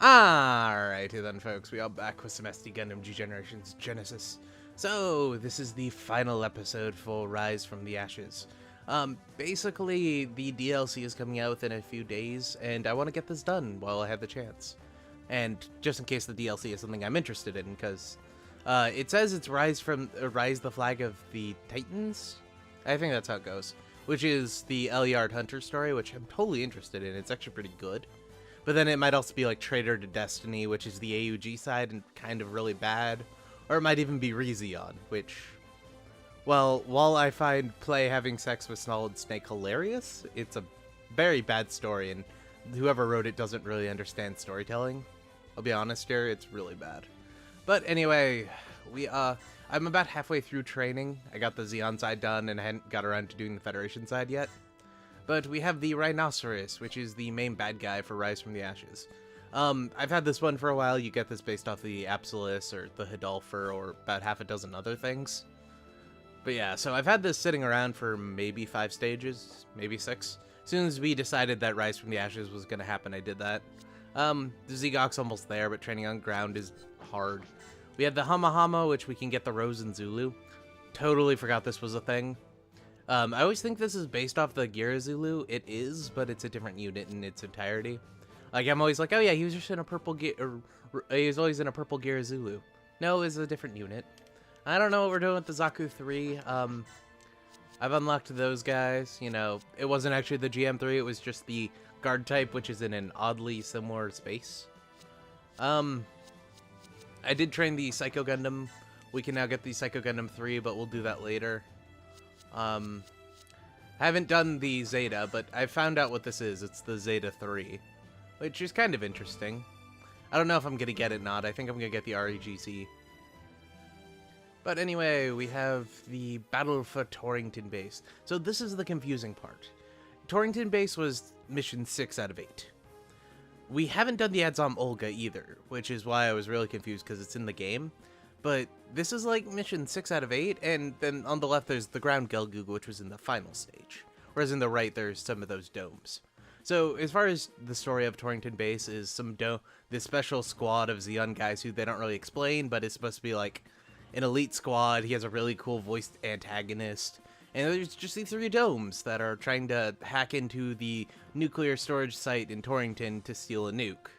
Alrighty then, folks, we are back with some SD Gundam G Generations Genesis. So, this is the final episode for Rise from the Ashes. Basically, the DLC is coming out within a few days, and I want to get this done while I have the chance. And just in case the DLC is something I'm interested in, because it says it's Rise the Flag of the Titans? I think that's how it goes. Which is the Elyard Hunter story, which I'm totally interested in. It's actually pretty good. But then it might also be like Traitor to Destiny, which is the AUG side and kind of really bad. Or it might even be Rezion, which, well, while I find Play having sex with Solid Snake hilarious, it's a very bad story, and whoever wrote it doesn't really understand storytelling. I'll be honest here, it's really bad. But anyway, I'm about halfway through training. I got the Zeon side done, and I hadn't got around to doing the Federation side yet. But we have the Rhinoceros, which is the main bad guy for Rise from the Ashes. I've had this one for a while. You get this based off the Apsalis or the Hidalfer or about half a dozen other things. But yeah, so I've had this sitting around for maybe 5 stages, maybe 6. As soon as we decided that Rise from the Ashes was going to happen, I did that. The Zegok's almost there, but training on ground is hard. We had the Hama, which we can get the Rose and Zulu. Totally forgot this was a thing. I always think this is based off the Gira Zulu. It is, but it's a different unit in its entirety. Like, I'm always like, oh yeah, he was just in a purple he was always in a purple Gira Zulu. No, it's a different unit. I don't know what we're doing with the Zaku 3. I've unlocked those guys. You know, it wasn't actually the GM3, it was just the guard type, which is in an oddly similar space. I did train the Psycho Gundam. We can now get the Psycho Gundam 3, but we'll do that later. I haven't done the Zeta, but I found out what this is. It's the Zeta 3, which is kind of interesting. I don't know if I'm going to get it or not. I think I'm going to get the REGC. But anyway, we have the Battle for Torrington Base. So this is the confusing part. Torrington Base was mission 6 out of 8. We haven't done the Adzom Olga either, which is why I was really confused because it's in the game. But this is like mission 6 out of 8, and then on the left there's the ground Gelgoog, which was in the final stage. Whereas in the right there's some of those domes. So as far as the story of Torrington Base is this special squad of Zeon guys who they don't really explain, but it's supposed to be like an elite squad. He has a really cool voiced antagonist. And there's just these 3 domes that are trying to hack into the nuclear storage site in Torrington to steal a nuke.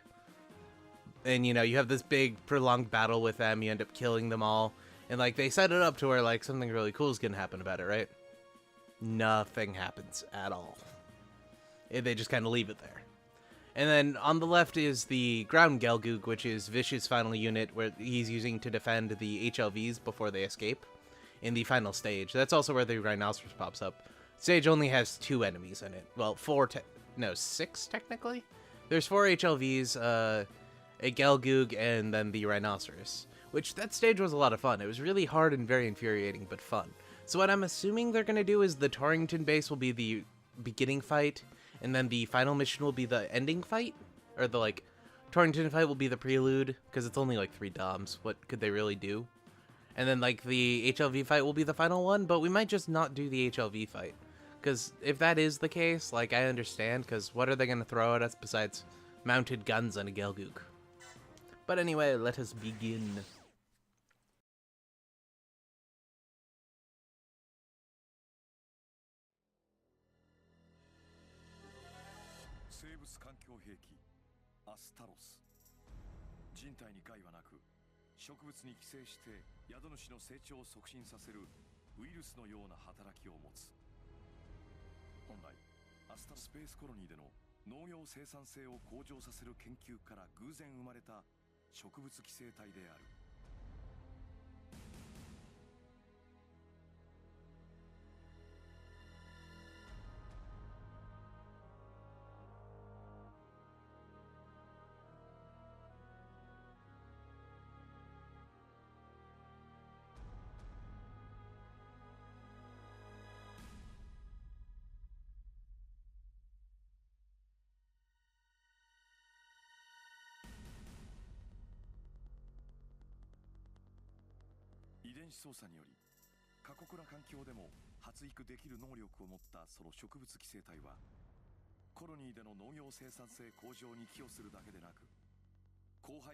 And, you know, you have this big, prolonged battle with them, you end up killing them all, and, like, they set it up to where, like, something really cool is gonna happen about it, right? Nothing happens at all. They just kind of leave it there. And then on the left is the ground Gelgoog, which is Vish's final unit, where he's using to defend the HLVs before they escape in the final stage. That's also where the Rhinoceros pops up. Stage only has 2 enemies in it. Well, 6 technically? There's 4 HLVs, a Gelgoog, and then the Rhinoceros, which that stage was a lot of fun. It was really hard and very infuriating, but fun. So what I'm assuming they're going to do is the Torrington Base will be the beginning fight, and then the final mission will be the ending fight, or the, like, Torrington fight will be the prelude, because it's only, like, 3 DOMs. What could they really do? And then, like, the HLV fight will be the final one, but we might just not do the HLV fight, because if that is the case, like, I understand, because what are they going to throw at us besides mounted guns and a Gelgoog? But anyway, let us begin.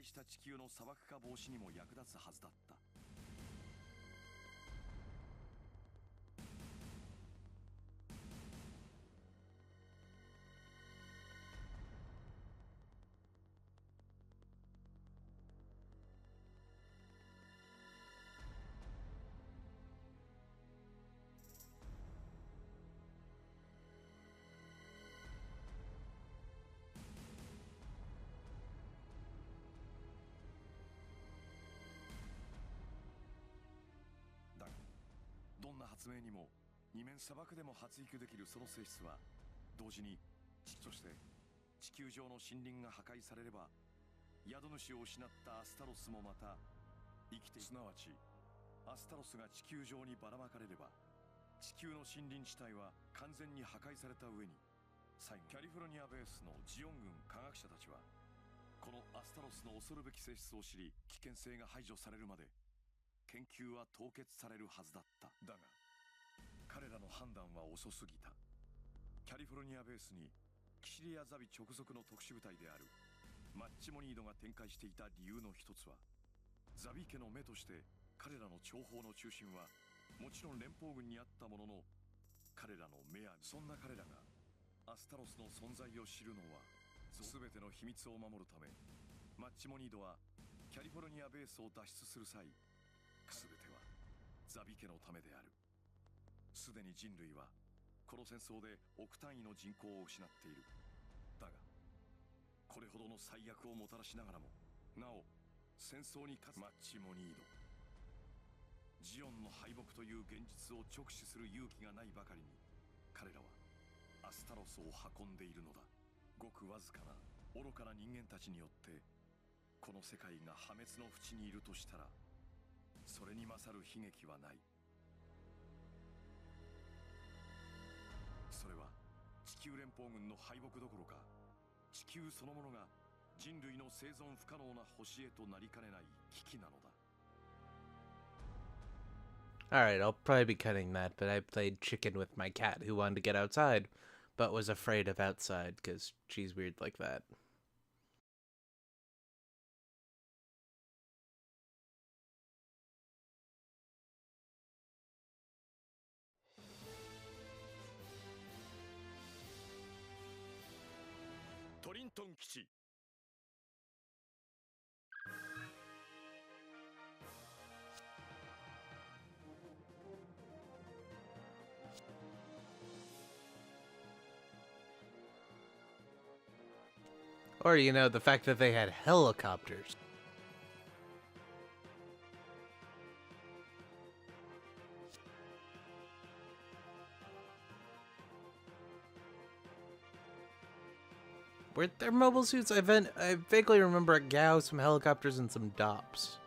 壊した地球の砂漠化防止にも役立つはずだった。だがどんな発明にも二面砂漠でも発育できるその性質は同時にそして地球上の森林が破壊されれば宿主を失ったアスタロスもまた生きて、すなわちアスタロスが地球上にばらまかれれば地球の森林地帯は完全に破壊された上に、最後キャリフォルニアベースのジオン軍科学者たちはこのアスタロスの恐るべき性質を知り、危険性が排除されるまで研究は凍結されるはずだった。だが彼らの判断は遅すぎた。キャリフォルニアベースにキシリアザビ直属の特殊部隊であるマッチモニードが展開していた理由の一つは、ザビ家の目として彼らの諜報の中心はもちろん連邦軍にあったものの、彼らの目やそんな彼らがアスタロスの存在を知るのは全ての秘密を守るため、マッチモニードはキャリフォルニアベースを脱出する際、全てはザビ家のためである。すでに人類はこの戦争で億単位の人口を失っている。だがこれほどの最悪をもたらしながらもなお戦争に勝つマッチモニード、ジオンの敗北という現実を直視する勇気がないばかりに、彼らはアスタロスを運んでいるのだ。ごくわずかな愚かな人間たちによってこの世界が破滅の淵にいるとしたら、それに勝る悲劇はない。それは地球連邦軍の敗北どころか、地球そのものが人類の生存不可能な星へとなりかねない危機なのだ。Alright, I'll probably be cutting that, but I played chicken with my cat who wanted to get outside, but was afraid of outside because she's weird like that. Torinton 基地。Or, you know, the fact that they had helicopters. Were there mobile suits? I vaguely remember a Gao, some helicopters, and some DOPs.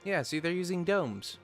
Yeah, see, they're using domes.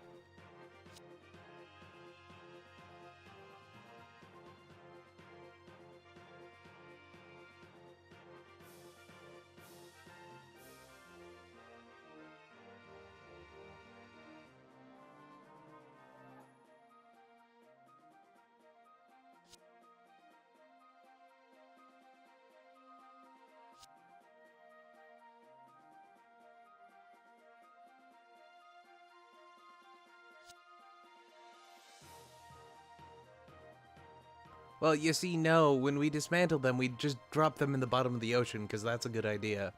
Well, you see, no, when we dismantled them, we just dropped them in the bottom of the ocean, because that's a good idea.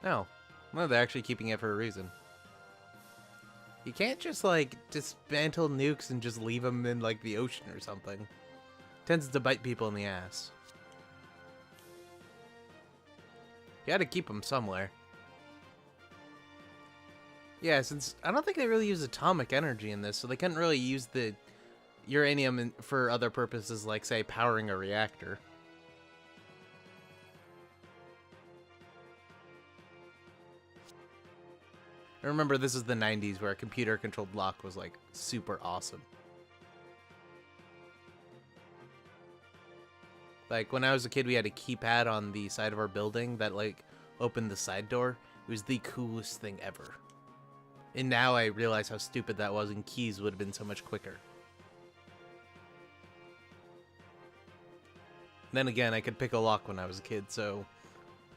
No. Well, they're actually keeping it for a reason. You can't just, like, dismantle nukes and just leave them in, like, the ocean or something. Tends to bite people in the ass. You gotta keep them somewhere. Yeah, since I don't think they really use atomic energy in this, so they couldn't really use the uranium for other purposes, like, say, powering a reactor. I remember this is the 90s where a computer-controlled lock was, like, super awesome. Like, when I was a kid, we had a keypad on the side of our building that, like, opened the side door. It was the coolest thing ever. And now I realize how stupid that was, and keys would have been so much quicker. Then again, I could pick a lock when I was a kid, so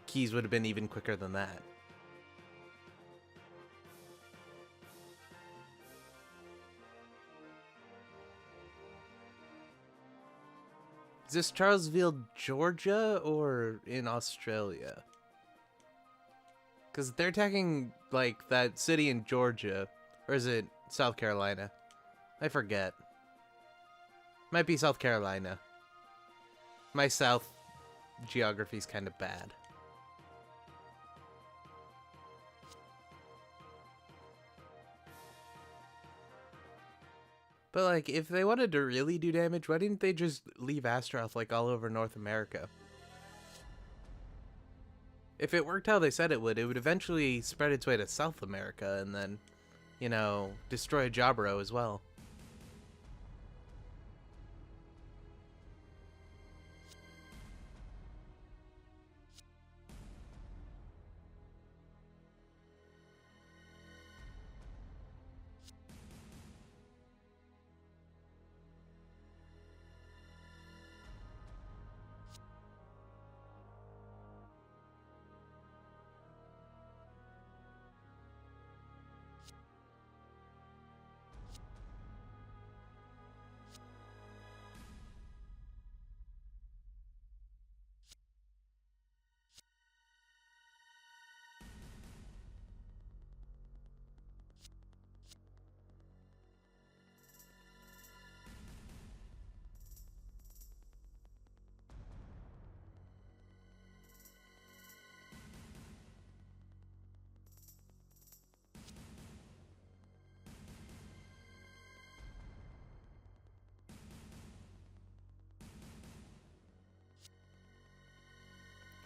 keys would have been even quicker than that. Is this Charlesville, Georgia, or in Australia? Because they're attacking, like, that city in Georgia. Or is it South Carolina? I forget. Might be South Carolina. My South geography's kind of bad. But, like, if they wanted to really do damage, why didn't they just leave Astaroth, like, all over North America? If it worked how they said it would eventually spread its way to South America and then, you know, destroy Jaburo as well.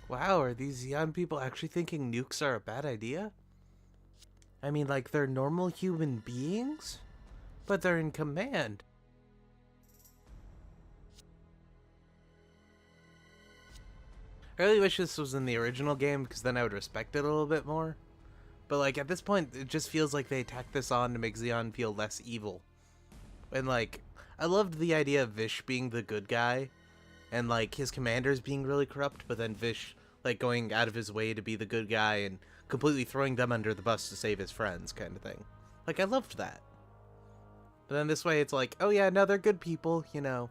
Wow, are these young people actually thinking nukes are a bad idea? I mean, like, they're normal human beings? But they're in command. I really wish this was in the original game, because then I would respect it a little bit more. But, like, at this point, it just feels like they tacked this on to make Xeon feel less evil. And, like, I loved the idea of Vish being the good guy, and, like, his commanders being really corrupt, but then Vish, like, going out of his way to be the good guy and completely throwing them under the bus to save his friends, kind of thing. Like, I loved that. But then this way, it's like, oh yeah, no, they're good people, you know.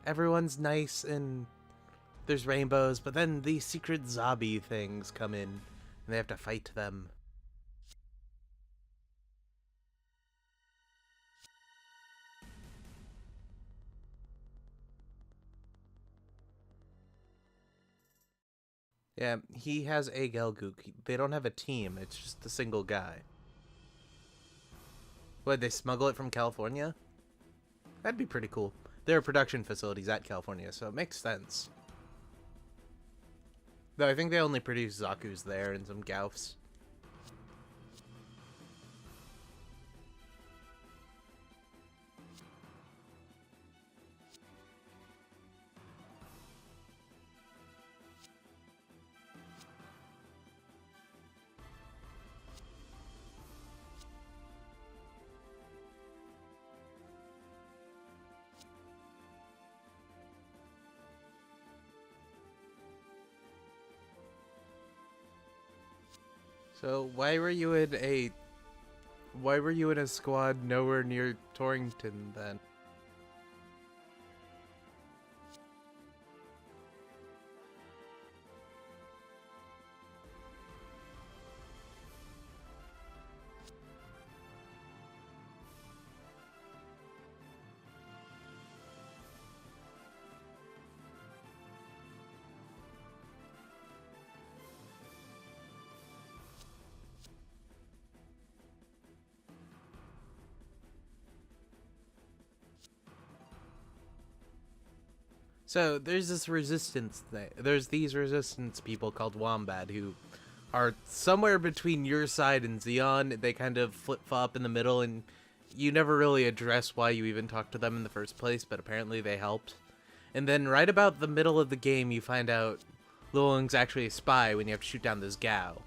Everyone's nice and there's rainbows, but then these secret zombie things come in and they have to fight them. Yeah, he has a Gelgook. They don't have a team, it's just a single guy. What, they smuggle it from California? That'd be pretty cool. There are production facilities at California, so it makes sense. Though I think they only produce Zaku's there and some Gaufs. So why were you in a squad nowhere near Torrington then? So there's this resistance thing. There's these resistance people called Wombat who are somewhere between your side and Xeon. They kind of flip-flop in the middle, and you never really address why you even talked to them in the first place, but apparently they helped. And then right about the middle of the game, you find out Luoling's actually a spy when you have to shoot down this Gao.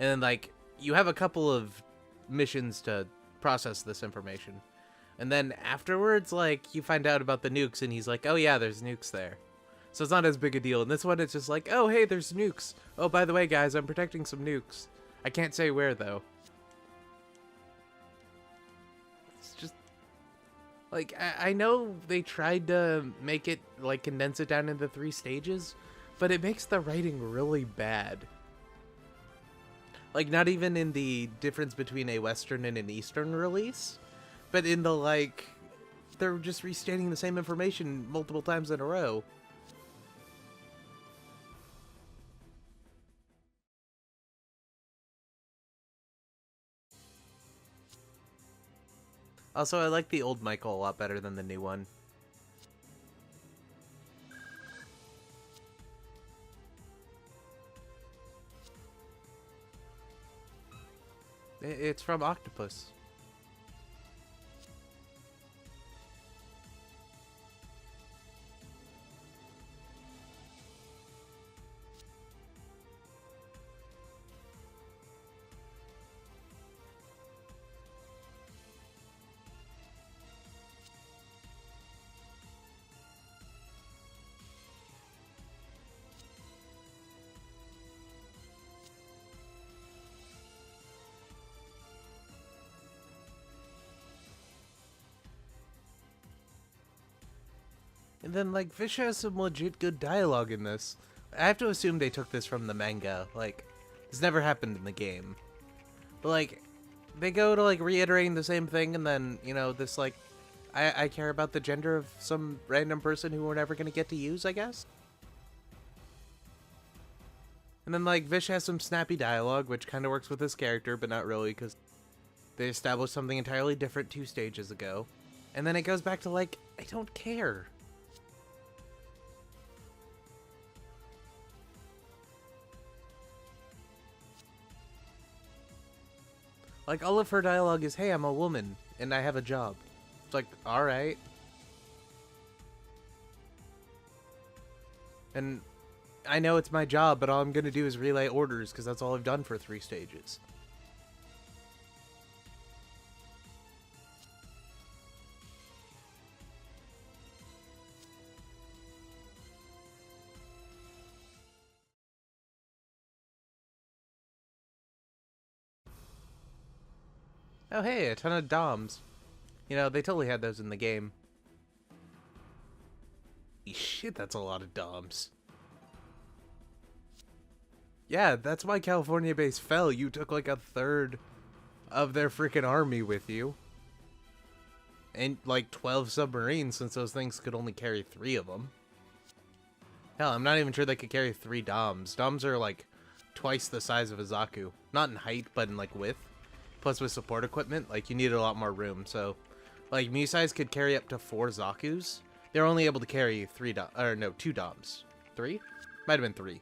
And then, like, you have a couple of missions to process this information. And then afterwards, like, you find out about the nukes, and he's like, oh yeah, there's nukes there. So it's not as big a deal. And this one, it's just like, oh hey, there's nukes. Oh, by the way, guys, I'm protecting some nukes. I can't say where, though. It's just... like, I know they tried to make it, like, condense it down into 3 stages, but it makes the writing really bad. Like, not even in the difference between a Western and an Eastern release, but in the, like, they're just restating the same information multiple times in a row. Also, I like the old Michael a lot better than the new one. It's from Octopus. And then, like, Fish has some legit good dialogue in this. I have to assume they took this from the manga. Like, this never happened in the game. But, like, they go to, like, reiterating the same thing, and then, you know, this, like, I care about the gender of some random person who we're never going to get to use, I guess? And then, like, Vish has some snappy dialogue, which kind of works with his character, but not really, because they established something entirely different 2 stages ago. And then it goes back to, like, I don't care. Like, all of her dialogue is, hey, I'm a woman, and I have a job. It's like, alright. And I know it's my job, but all I'm gonna do is relay orders, because that's all I've done for 3 stages. Oh hey, a ton of DOMs. You know, they totally had those in the game. Shit, that's a lot of DOMs. Yeah, that's why California base fell. You took like a third of their freaking army with you. And like 12 submarines, since those things could only carry 3 of them. Hell, I'm not even sure they could carry 3 DOMs. DOMs are like twice the size of a Zaku. Not in height, but in like width. Plus with support equipment, like you needed a lot more room. So, like Musai's could carry up to 4 Zakus. They're only able to carry 2 DOMs. 3? Might have been 3.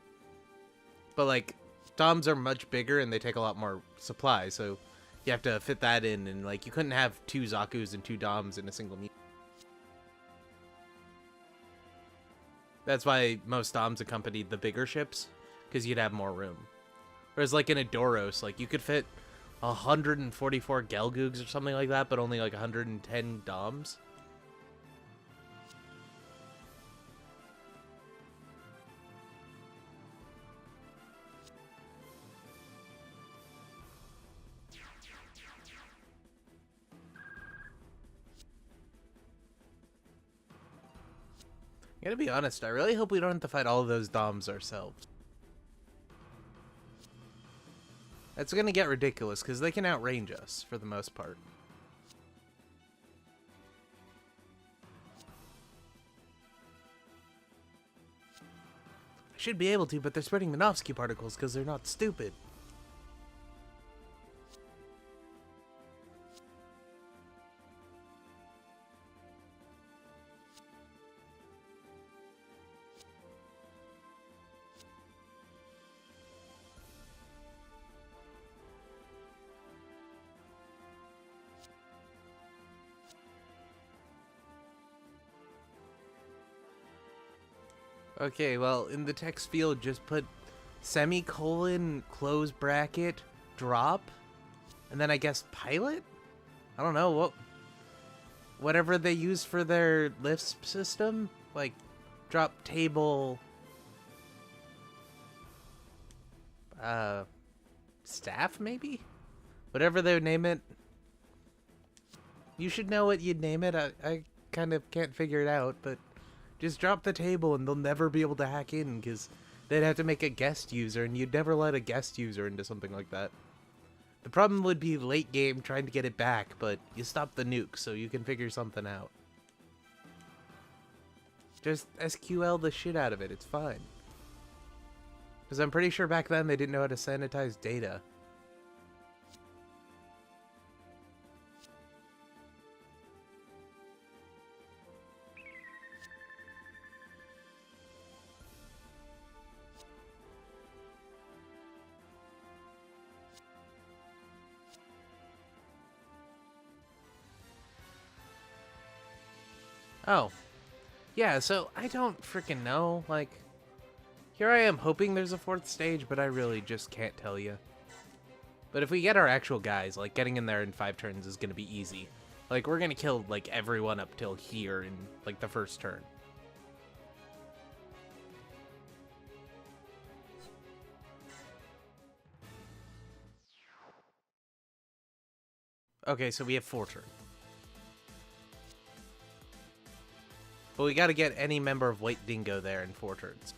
But like, DOMs are much bigger and they take a lot more supply, so you have to fit that in, and like you couldn't have 2 Zakus and 2 DOMs in a single meet. That's why most DOMs accompanied the bigger ships, because you'd have more room. Whereas like in a Doros, like you could fit 144 Gelgoogs or something like that, but only like 110 DOMs. I gotta be honest, I really hope we don't have to fight all of those DOMs ourselves. It's gonna get ridiculous, because they can outrange us, for the most part. I should be able to, but they're spreading Minovsky particles, because they're not stupid. Okay, well, in the text field, just put semicolon, close bracket, drop, and then I guess pilot? I don't know, whatever they use for their lift system? Like, drop, table, staff, maybe? Whatever they would name it. You should know what you'd name it. I kind of can't figure it out, but just drop the table and they'll never be able to hack in, because they'd have to make a guest user, and you'd never let a guest user into something like that. The problem would be late game trying to get it back, but you stop the nuke, so you can figure something out. Just SQL the shit out of it, it's fine. Because I'm pretty sure back then they didn't know how to sanitize data. Oh. Yeah, so I don't freaking know. Like, here I am hoping there's a fourth stage, but I really just can't tell you. But if we get our actual guys, like, getting in there in 5 turns is gonna be easy. Like, we're gonna kill, like, everyone up till here in, like, the first turn. Okay, so we have 4 turns. But we gotta get any member of White Dingo there in 4 turns.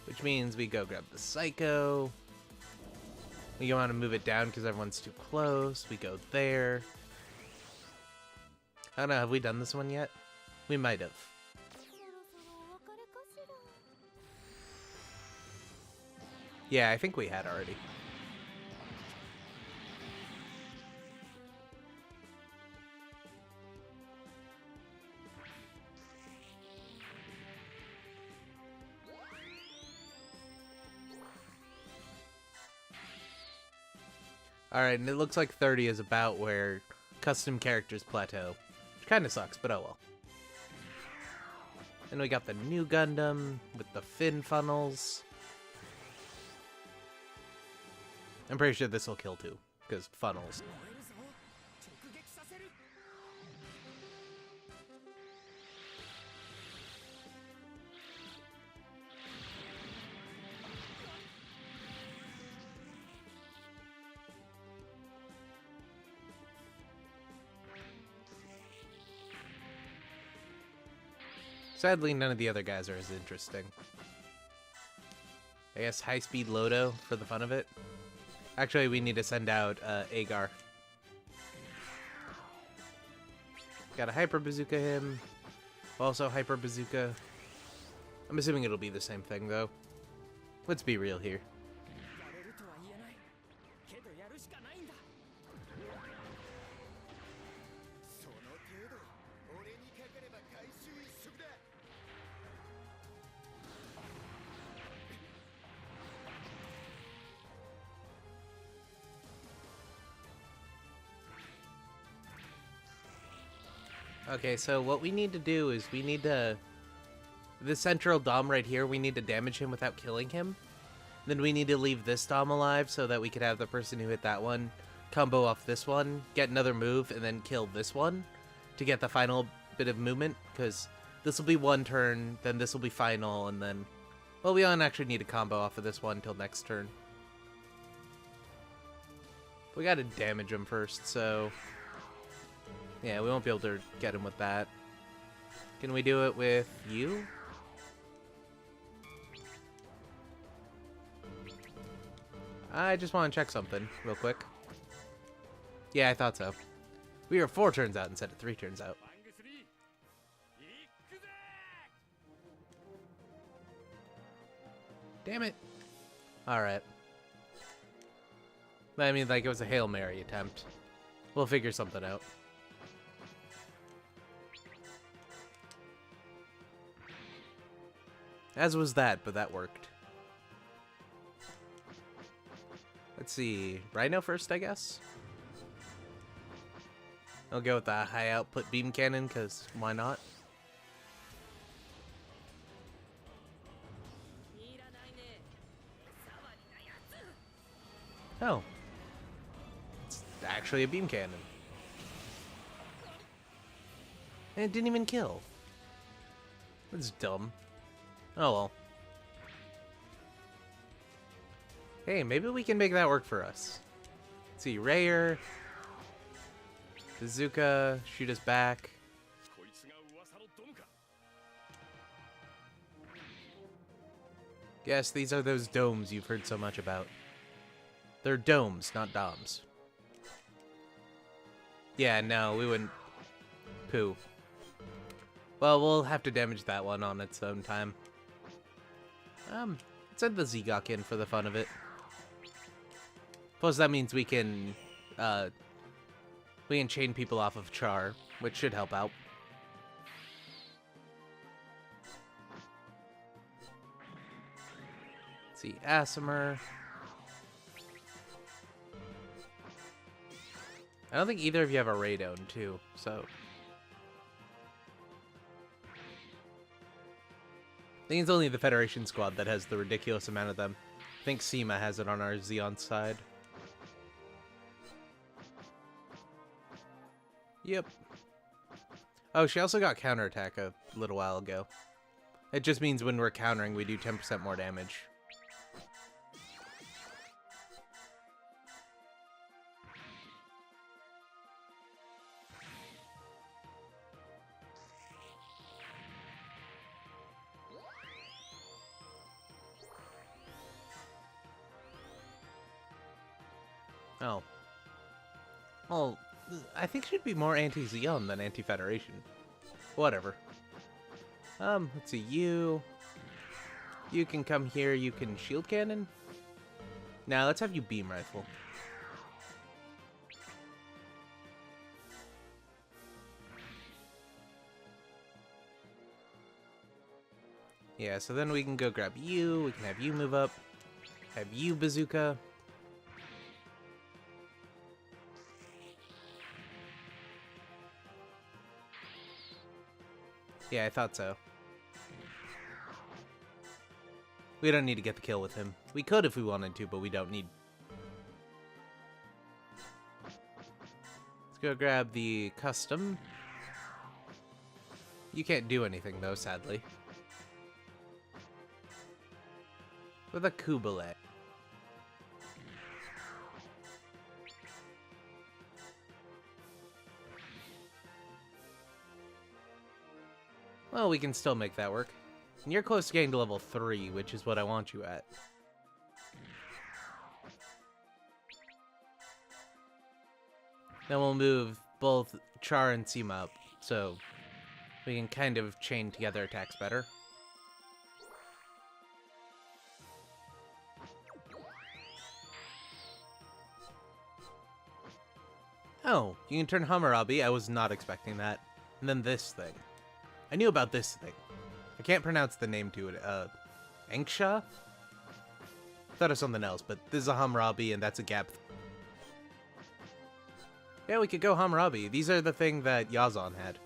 Which means we go grab the Psycho. We go on to move it down because everyone's too close. We go there. I don't know, have we done this one yet? We might have. Yeah, I think we had already. Alright, and it looks like 30 is about where custom characters plateau. Which kind of sucks, but oh well. Then we got the new Gundam with the fin funnels. I'm pretty sure this will kill too, because funnels. Sadly, none of the other guys are as interesting. I guess high-speed Lodo for the fun of it. Actually, we need to send out Agar. Got a Hyper Bazooka him. Also Hyper Bazooka. I'm assuming it'll be the same thing, though. Let's be real here. Okay, so what we need to do is we need to... The central Dom right here, we need to damage him without killing him. Then we need to leave this Dom alive so that we could have the person who hit that one combo off this one, get another move, and then kill this one to get the final bit of movement, because this will be 1 turn, then this will be final, and then... Well, we don't actually need a combo off of this one until next turn. We gotta damage him first, so... Yeah, we won't be able to get him with that. Can we do it with you? I just want to check something real quick. Yeah, I thought so. We were 4 turns out instead of 3 turns out. Damn it. Alright. I mean, like, it was a Hail Mary attempt. We'll figure something out. As was that, but that worked. Let's see. Rhino first, I guess? I'll go with the high output beam cannon, because why not? Oh. It's actually a beam cannon. And it didn't even kill. That's dumb. Oh well. Hey, maybe we can make that work for us. Let's see, Rayer. Bazooka, shoot us back. Yes, these are those domes you've heard so much about. They're domes, not doms. Yeah, no, we wouldn't. Poo. Well, we'll have to damage that one on its own time. Let's send the Zegok in for the fun of it. Plus, that means we can chain people off of Char, which should help out. Let's see, Asimer. I don't think either of you have a Radon, too, so... I think it's only the Federation squad that has the ridiculous amount of them. I think Seema has it on our Xeon side. Yep. Oh, she also got counterattack a little while ago. It just means when we're countering, we do 10% more damage. Oh. Well, I think she'd be more anti-Xeon than anti-Federation. Whatever. Let's see, you can come here, you can shield cannon? Now, let's have you beam rifle. Yeah, so then we can go grab you, we can have you move up, have you bazooka. Yeah, I thought so. We don't need to get the kill with him. We could if we wanted to, but we don't need. Let's go grab the custom. You can't do anything though, sadly. With a Kubale. Well, we can still make that work. And you're close to getting to level 3, which is what I want you at. Then we'll move both Char and Seema up, so we can kind of chain together attacks better. Oh, you can turn Hammurabi. I was not expecting that. And then this thing. I knew about this thing. I can't pronounce the name to it. Anksha? Thought of something else, but this is a Hammurabi and that's a Gap. Yeah, we could go Hammurabi. These are the thing that Yazan had.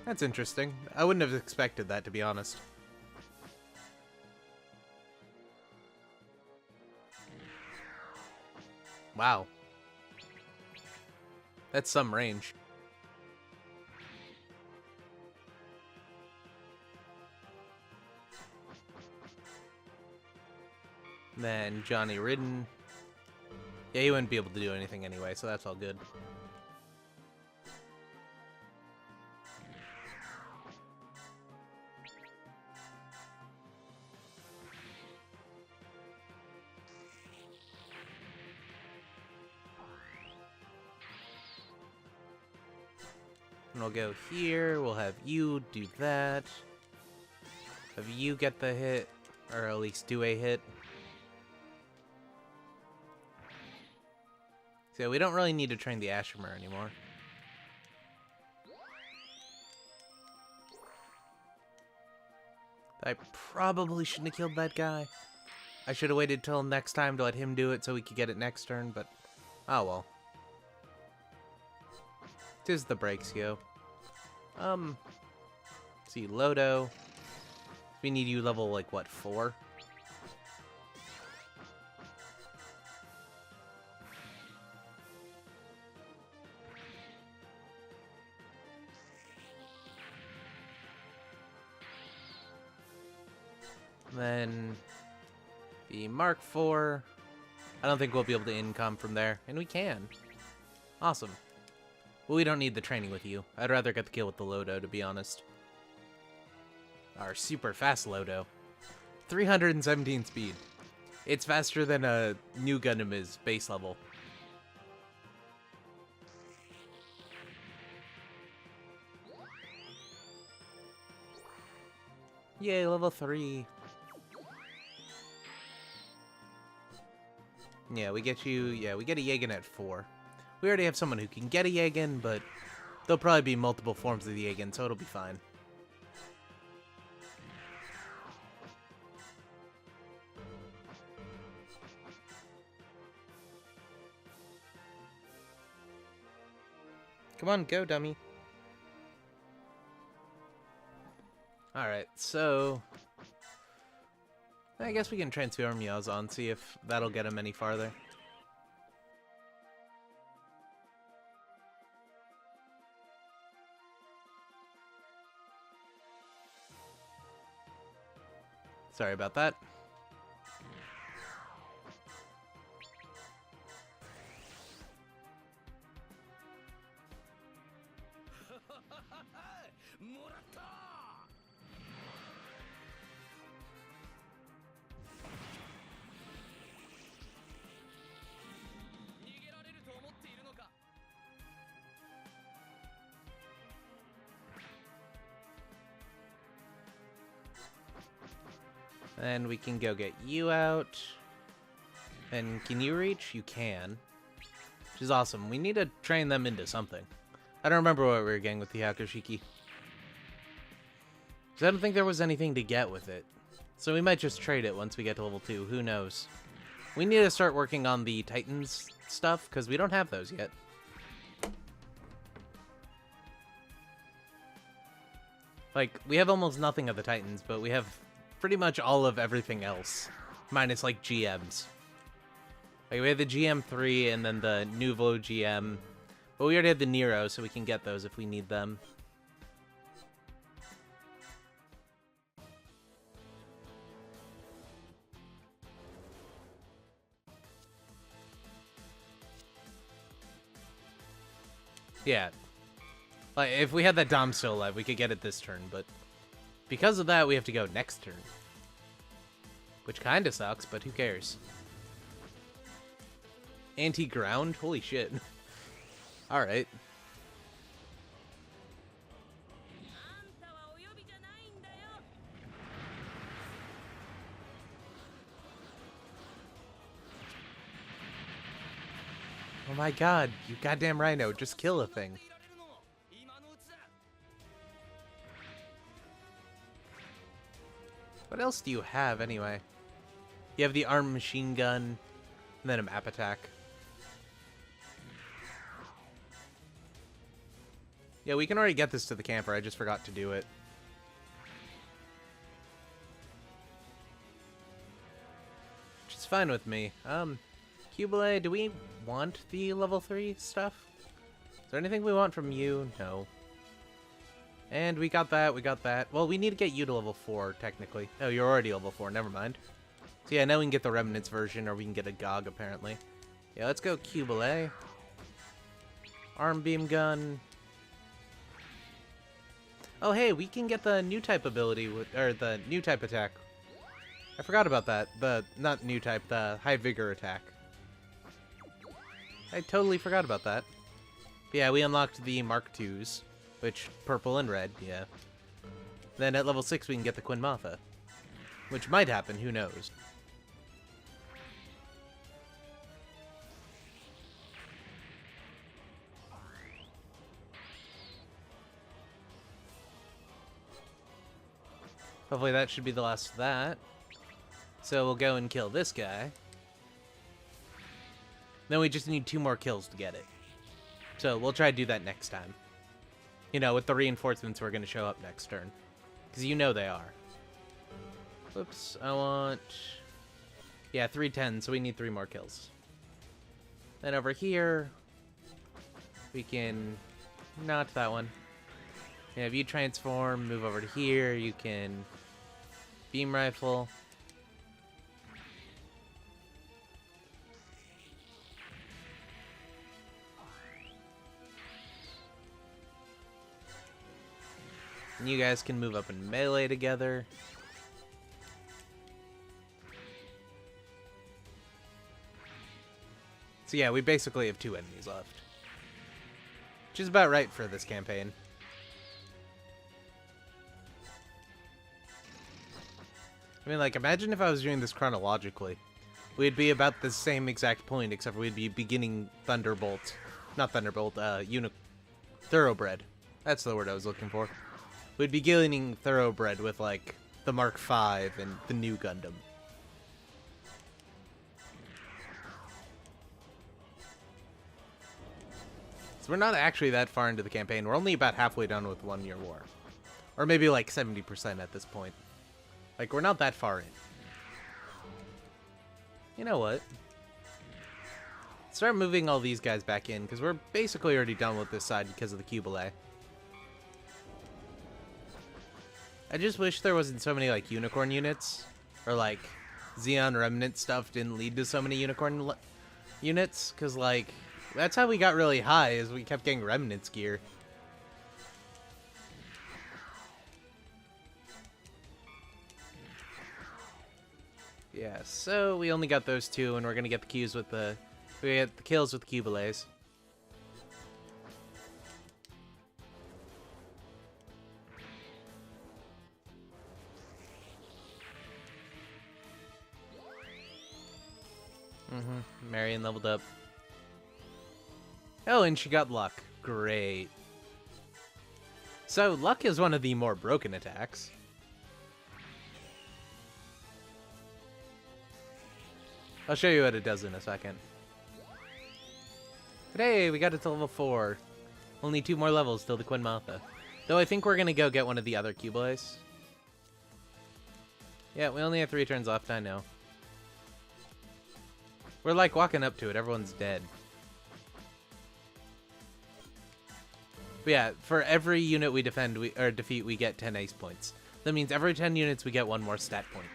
That's interesting. I wouldn't have expected that, to be honest. Wow. That's some range. Then Johnny Ridden. Yeah, he wouldn't be able to do anything anyway, so that's all good. And we'll go here, we'll have you do that. Have you get the hit, or at least do a hit. So we don't really need to train the Ashimer anymore. I probably shouldn't have killed that guy. I should have waited till next time to let him do it so we could get it next turn, but oh well. 'Tis the breaks, yo. See, Lodo. We need you level, like, what, 4? Then the Mark IV. I don't think we'll be able to income from there, and we can. Awesome. Well, we don't need the training with you. I'd rather get the kill with the Lodo, to be honest. Our super fast Lodo. 317 speed. It's faster than a new Gundam is base level. Yay, level 3. Yeah, we get you, we get a Yagen at 4. We already have someone who can get a Yagen, but there'll probably be multiple forms of the Yagen, so it'll be fine. Come on, go, dummy. Alright, so I guess we can transform Yazan, see if that'll get him any farther. Sorry about that. And we can go get you out. And can you reach? You can. Which is awesome. We need to train them into something. I don't remember what we were getting with the Hakushiki. Because I don't think there was anything to get with it. So we might just trade it once we get to level 2. Who knows? We need to start working on the Titans stuff, because we don't have those yet. Like, we have almost nothing of the Titans, but we have pretty much all of everything else. Minus, like, GMs. Like, we have the GM3 and then the Nouveau GM. But we already have the Nero, so we can get those if we need them. Yeah. Like, if we had that Dom still alive, we could get it this turn, but because of that, we have to go next turn. Which kinda sucks, but who cares? Anti-ground? Holy shit. Alright. Oh my god, you goddamn rhino, just kill a thing. What else do you have, anyway? You have the armed machine gun, and then a map attack. Yeah, we can already get this to the camper, I just forgot to do it. Which is fine with me. Cubile, do we want the level 3 stuff? Is there anything we want from you? No. And we got that, we got that. Well, we need to get you to level 4, technically. Oh, you're already level 4, never mind. So yeah, now we can get the Remnants version, or we can get a GOG, apparently. Yeah, let's go Cubile. Arm beam gun. Oh, hey, we can get the new type ability, with, or the new type attack. I forgot about that. The, not new type, the high vigor attack. I totally forgot about that. But yeah, we unlocked the Mark IIs. Which, purple and red, yeah. Then at level 6 we can get the Queen Matha. Which might happen, who knows. Hopefully that should be the last of that. So we'll go and kill this guy. Then we just need 2 more kills to get it. So we'll try to do that next time. You know, with the reinforcements we're going to show up next turn. Because you know they are. Whoops, I want... Yeah, 310, so we need 3 more kills. Then over here, we can... Not that one. Yeah, if you transform, move over to here, you can... Beam rifle. You guys can move up in melee together. So yeah, we basically have 2 enemies left. Which is about right for this campaign. I mean, like, imagine if I was doing this chronologically. We'd be about the same exact point, except we'd be beginning Thunderbolt. Not Thunderbolt, Thoroughbred. That's the word I was looking for. We'd be beginning Thoroughbred with, like, the Mark V and the new Gundam. So we're not actually that far into the campaign. We're only about halfway done with 1 Year War. Or maybe like 70% at this point. Like, we're not that far in. You know what? Start moving all these guys back in, because we're basically already done with this side because of the Cubile. I just wish there wasn't so many, like, unicorn units. Or, like, Xeon Remnant stuff didn't lead to so many unicorn units. Because, like, that's how we got really high, is we kept getting Remnants gear. Yeah, so we only got those 2, and we're gonna get the kills with the Cubiles. Marion leveled up. Oh, and she got luck. Great. So luck is one of the more broken attacks. I'll show you what it does in a second. But hey, we got it to level 4. Only 2 more levels till the Queen Martha. Though I think we're gonna go get one of the other Cubiles. Yeah, we only have 3 turns left, I know. We're like walking up to it, everyone's dead. But yeah, for every unit we defeat, we get 10 ace points. That means every 10 units we get 1 more stat point.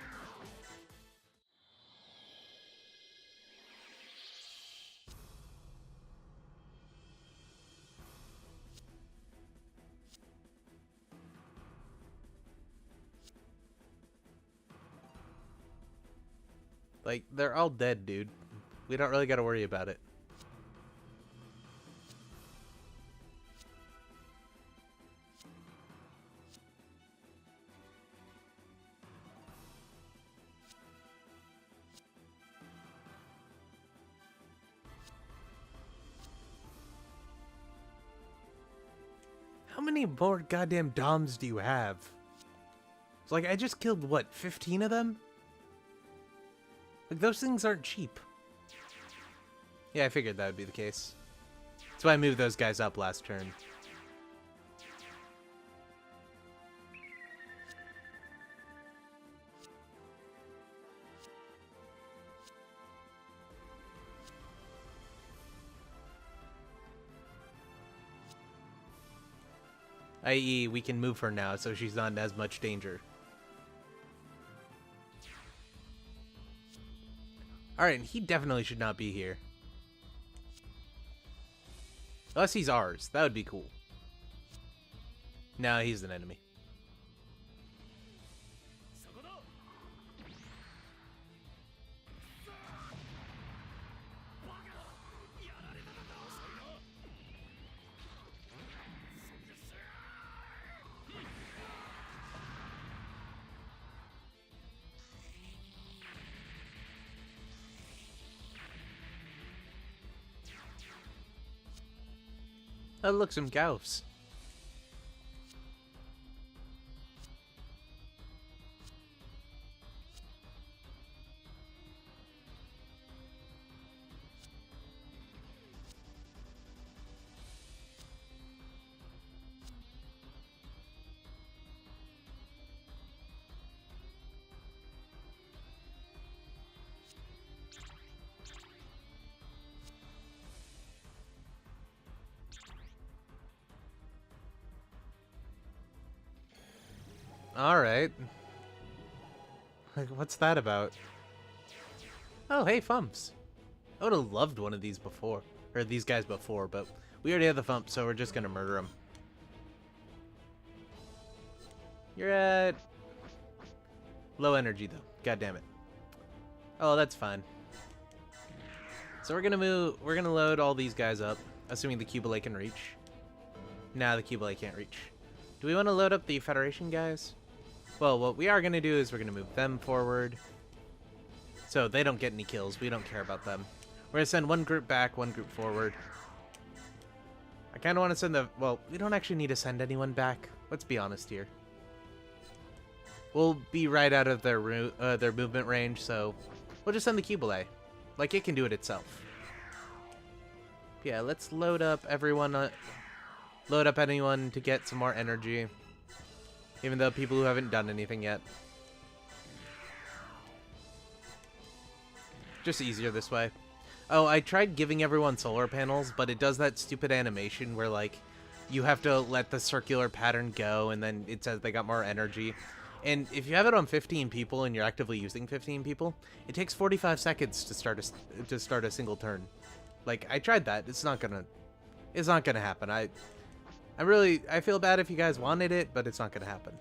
Like, they're all dead, dude. We don't really gotta worry about it. How many more goddamn Doms do you have? It's like, I just killed, what, 15 of them? Like, those things aren't cheap. Yeah, I figured that would be the case. That's why I moved those guys up last turn. I.e., we can move her now, so she's not in as much danger. Alright, he definitely should not be here. Unless he's ours. That would be cool. No, he's an enemy. Oh, look, some Gauss. Alright. Like, what's that about? Oh, hey, Fumps. I would have loved one of these before. Or these guys before, but we already have the Fump, so we're just gonna murder them. You're at low energy though. God damn it. Oh, that's fine. So we're gonna load all these guys up, assuming the Cubile can reach. Nah, the Cubile can't reach. Do we want to load up the Federation guys? Well, what we are gonna do is we're gonna move them forward. So they don't get any kills. We don't care about them. We're gonna send one group back, one group forward. I kinda wanna send the... Well, we don't actually need to send anyone back. Let's be honest here. We'll be right out of their movement range, so we'll just send the Cubile. Like, it can do it itself. Yeah, let's load up everyone. Load up anyone to get some more energy. Even though people who haven't done anything yet. Just easier this way. Oh, I tried giving everyone solar panels, but it does that stupid animation where, like, you have to let the circular pattern go, and then it says they got more energy. And if you have it on 15 people and you're actively using 15 people, it takes 45 seconds to start a single turn. Like, I tried that. It's not gonna happen. I feel bad if you guys wanted it, but it's not gonna happen.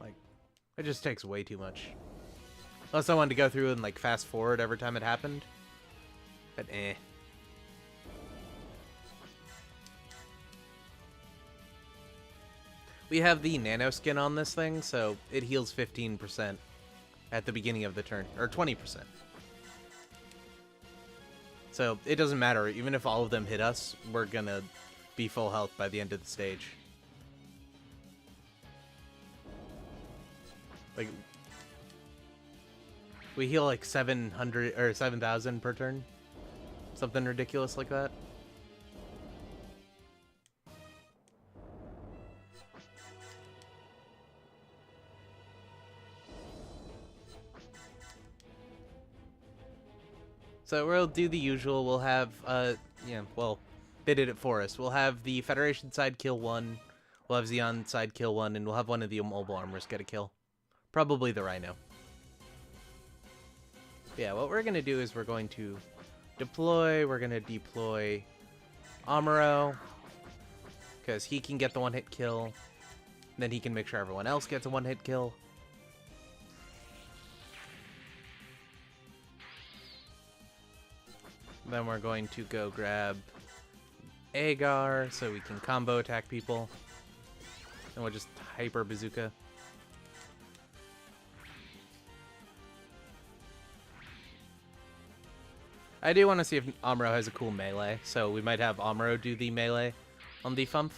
Like, it just takes way too much. Unless I wanted to go through and, like, fast forward every time it happened. But eh. We have the nano skin on this thing, so it heals 15% at the beginning of the turn, or 20%. So it doesn't matter, even if all of them hit us, we're gonna be full health by the end of the stage. Like, we heal like 700 or 7,000 per turn. Something ridiculous like that. So we'll do the usual. We'll have, yeah, well, they did it for us. We'll have the Federation side kill one. We'll have Xeon side kill one, and we'll have one of the mobile armors get a kill. Probably the Rhino. Yeah, what we're going to do is we're going to deploy. We're going to deploy Amuro, because he can get the one-hit kill. Then he can make sure everyone else gets a one-hit kill. Then we're going to go grab Agar so we can combo attack people. And we'll just hyper bazooka. I do want to see if Amuro has a cool melee, so we might have Amuro do the melee on the Fump.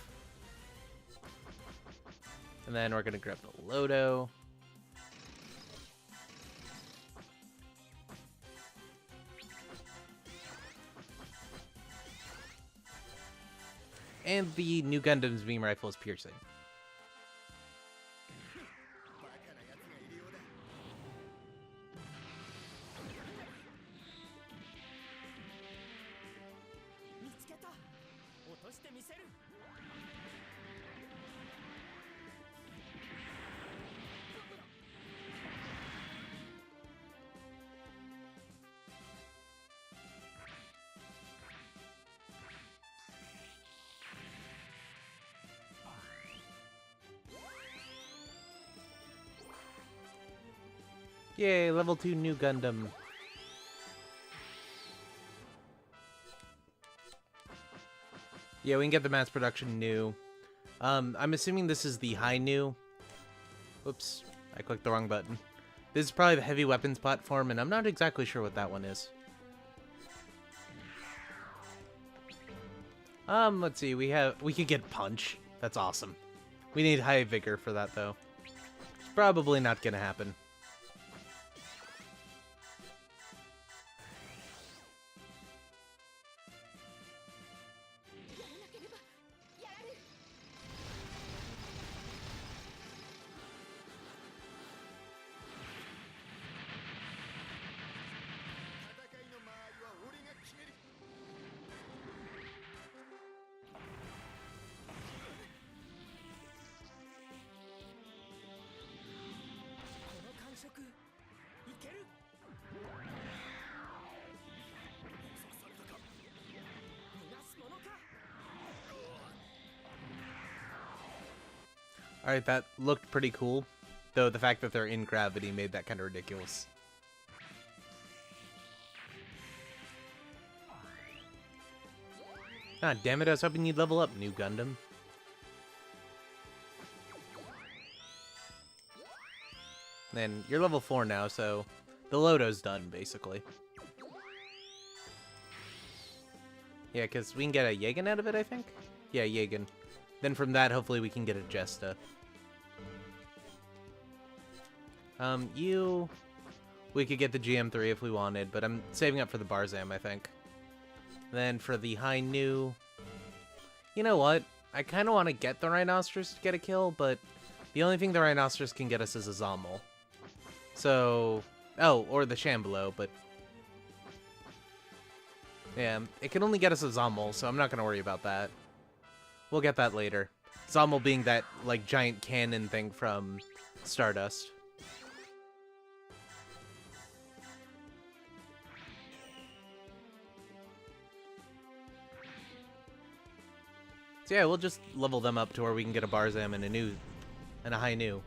And then we're going to grab the Lodo. And the new Gundam's beam rifle is piercing. Yay, level 2 new Gundam. Yeah, we can get the mass production new. I'm assuming this is the high new. Oops, I clicked the wrong button. This is probably the heavy weapons platform, and I'm not exactly sure what that one is. Let's see, we could get Punch. That's awesome. We need High Vigor for that, though. It's probably not gonna happen. Alright, that looked pretty cool. Though the fact that they're in gravity made that kind of ridiculous. Ah, damn it, I was hoping you'd level up, new Gundam. And you're level 4 now, so the Loto's done, basically. Yeah, because we can get a Jagen out of it, I think? Yeah, Jagen. Then from that, hopefully we can get a Jesta. You... We could get the GM3 if we wanted, but I'm saving up for the Barzam, I think. Then for the High Nu... You know what? I kind of want to get the Rhinoceros to get a kill, but the only thing the Rhinoceros can get us is a Zommel. So... Oh, or the Shambalo, but... Yeah, it can only get us a Zommel, so I'm not going to worry about that. We'll get that later. Zommel being that, like, giant cannon thing from Stardust. So yeah, we'll just level them up to where we can get a Barzam and a High Nu.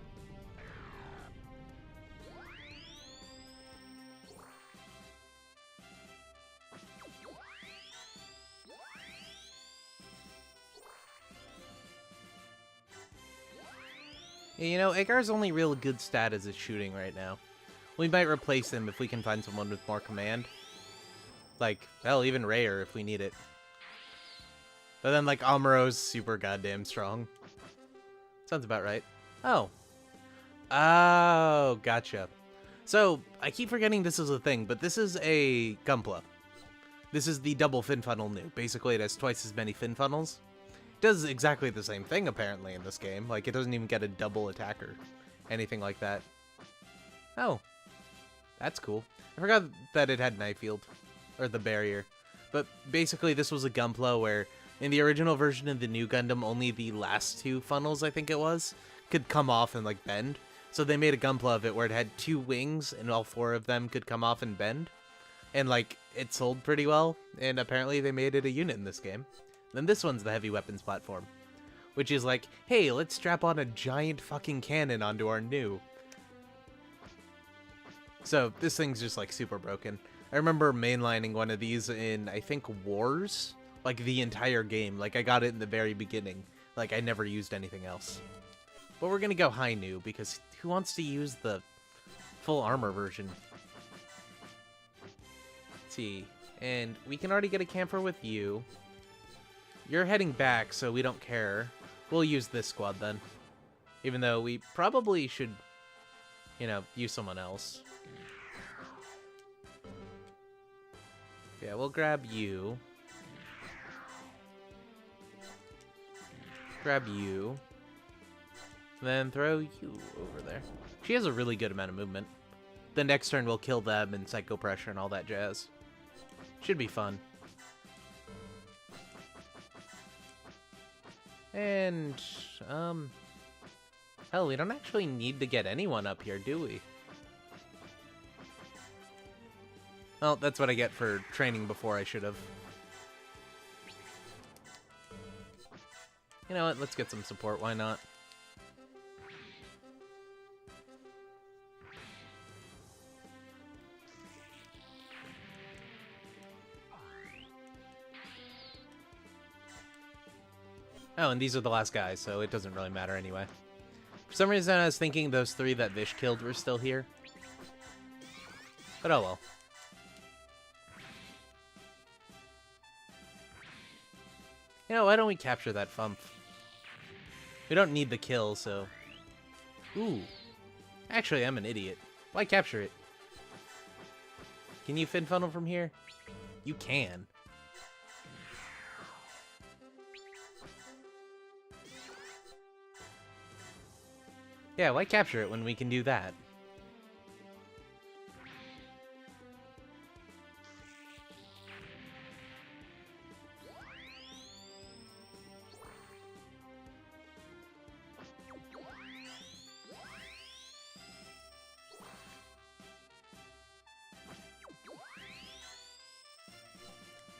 You know, Agar's only real good stat is his shooting right now. We might replace him if we can find someone with more command. Like, hell, even Rayer if we need it. But then, like, Amuro's super goddamn strong. Sounds about right. Oh. Oh, gotcha. So, I keep forgetting this is a thing, but this is a Gunpla. This is the double fin funnel Nu. Basically, it has twice as many fin funnels. Does exactly the same thing apparently in this game. Like, it doesn't even get a double attack or anything like that. Oh, that's cool. I forgot that it had Knife Field, or the barrier. But basically this was a Gunpla where in the original version of the new Gundam, only the last two funnels, I think it was, could come off and like bend. So they made a Gunpla of it where it had two wings and all four of them could come off and bend. And like, it sold pretty well, and apparently they made it a unit in this game. Then this one's the heavy weapons platform, which is like, hey, let's strap on a giant fucking cannon onto our Nu. So this thing's just like super broken. I remember mainlining one of these in, I think, Wars, like the entire game. Like I got it in the very beginning. Like I never used anything else. But we're gonna go High Nu because who wants to use the full armor version? Let's see, and we can already get a camper with you. You're heading back, so we don't care. We'll use this squad then. Even though we probably should, you know, use someone else. Yeah, we'll grab you. Grab you. Then throw you over there. She has a really good amount of movement. The next turn we'll kill them and Psycho Pressure and all that jazz. Should be fun. And, hell, we don't actually need to get anyone up here, do we? Well, that's what I get for training before I should have. You know what, let's get some support, why not? Oh, and these are the last guys, so it doesn't really matter anyway. For some reason, I was thinking those three that Vish killed were still here. But oh well. You know, why don't we capture that Fump? We don't need the kill, so... Ooh. Actually, I'm an idiot. Why capture it? Can you fin funnel from here? You can. Yeah, why capture it when we can do that?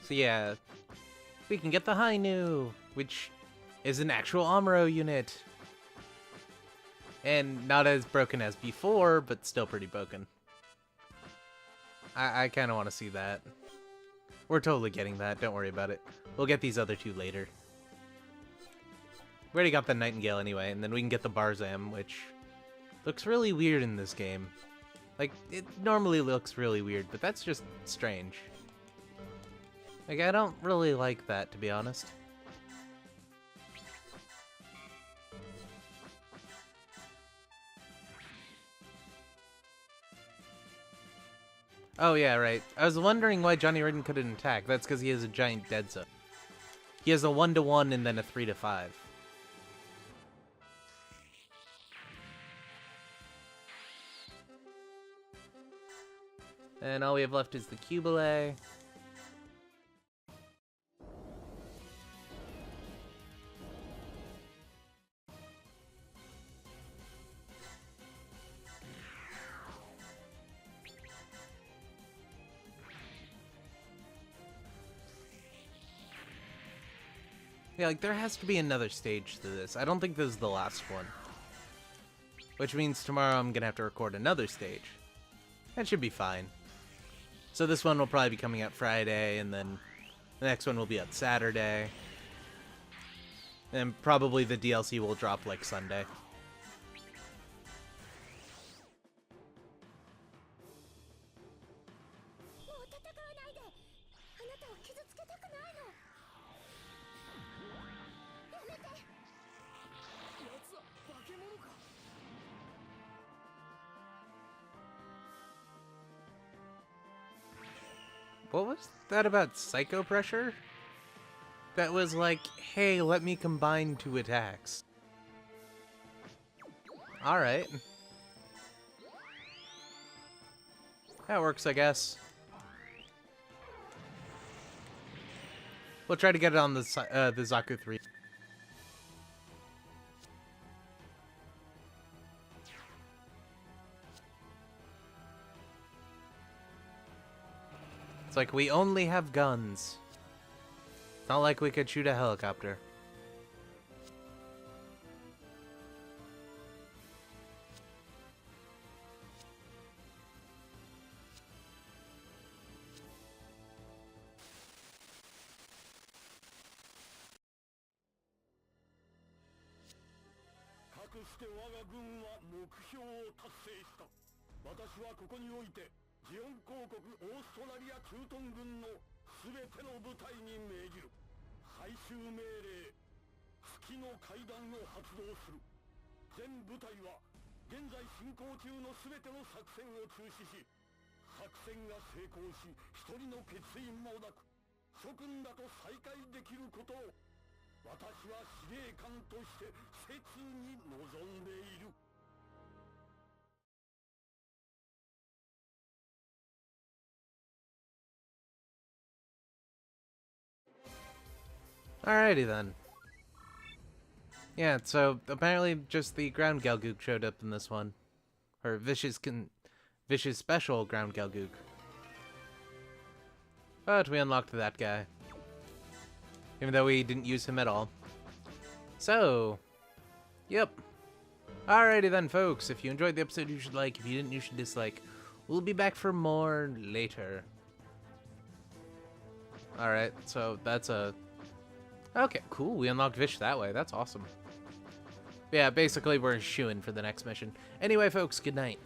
So yeah, we can get the High Nu, which is an actual Amuro unit. And not as broken as before, but still pretty broken. I kind of want to see that. We're totally getting that, don't worry about it. We'll get these other two later. We already got the Nightingale anyway, and then we can get the Barzam, which looks really weird in this game. Like, it normally looks really weird, but that's just strange. Like, I don't really like that, to be honest. Oh yeah, right. I was wondering why Johnny Ridden couldn't attack. That's because he has a giant dead zone. He has a 1-to-1 and then a 3-to-5. And all we have left is the Cubile. Yeah, like, there has to be another stage to this. I don't think this is the last one. Which means tomorrow I'm gonna have to record another stage. That should be fine. So this one will probably be coming out Friday, and then the next one will be out Saturday. And probably the DLC will drop, like, Sunday. What was that about Psycho Pressure? That was like, hey, let me combine two attacks. Alright. That works, I guess. We'll try to get it on the Zaku 3. It's like, we only have guns. It's not like we could shoot a helicopter. Alrighty then. Yeah, so apparently just the ground Galgook showed up in this one. Or Vicious special ground Galgook. But we unlocked that guy. Even though we didn't use him at all. So, yep. Alrighty then, folks. If you enjoyed the episode, you should like. If you didn't, you should dislike. We'll be back for more later. Alright, so that's a... Okay, cool. We unlocked Vish that way. That's awesome. Yeah, basically we're shooing for the next mission. Anyway, folks, good night.